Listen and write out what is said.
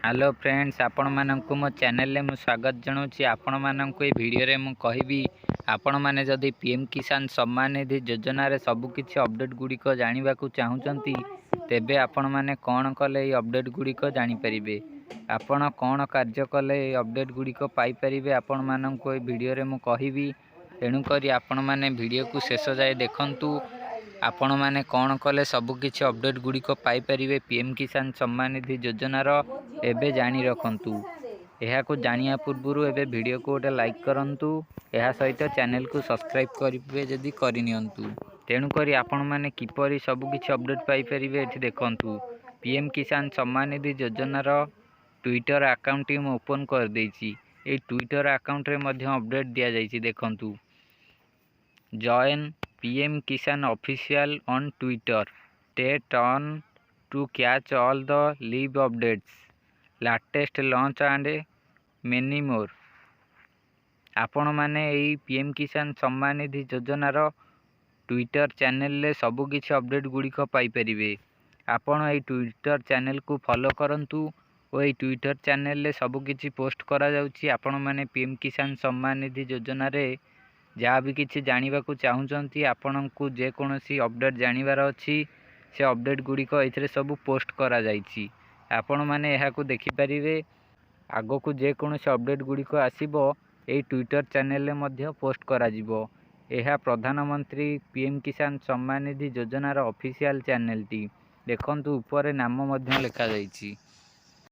Hello friends, आपण मानक मो चैनल में स्वागत जनाऊँगी। आपण मानक ये वीडियो रे मु कहबी आपण माने जदि पीएम किसान सम्मान निधि योजना रे सबकिछि अपडेट गुड़िक जानवा चाहूँगी तेबे आपण माने कौन कले अपडेट गुड़िक जानीपारे। आपण कौन कार्य कले अपडेट गुड़िक पाइपर आपण मानक ये वीडियो रे मु कहबी। तेणुक आपण माने वीडियो को शेष जाए देखंतु। आपण माने कौन कले सबकिछि अपडेट गुड़िक पाइपर पीएम किसान सम्मान निधि योजनार एबे जानी रखंतु। यह को जानिया पूर्व एबे वीडियो को गोटे लाइक करंतु। यह सहित चैनल को सब्सक्राइब करिवे जदि करनियंतु। तेणुक आपण माने किपरि सबकिछि अपडेट पाइपर एठी देखंतु। पीएम किसान सम्मान निधि योजनार ट्विटर अकाउंट मु ओपन कर देछि। ए ट्विटर अकाउंट रे मध्य अपडेट दिया जाइछि देखंतु। Join PM Kisan official on Twitter, stay ऑन to catch all the live updates, latest launch and many more. आपण माने एई पीएम किसान सम्मान निधि योजनार ट्विटर चैनल ले सबकिछि अपडेट गुड़िक पाइपर। आपण एई ट्विटर चैनल को फॉलो करंतु और एई ट्विटर चैनल ले सबकिछि पोस्ट करा जाउछि। आपण माने पीएम किसान सम्मान निधि योजना रे जहाँ भी किसी जानवा चाहूँगी आपण को जेकोसी अपडेट जानवर अच्छी से अपडेट गुड़िक ये सब पोस्ट करा जाइछि। आपण माने यह को देखिपारे। आग को जेकोसी अपडेट गुड़िक आसीबो एई ट्विटर चैनल में पोस्ट करा जिवो। यह प्रधानमंत्री पीएम किसान सम्मान निधि योजनार ऑफिशियल चैनल टी देखंतु ऊपर नाम लिखा जाइछि।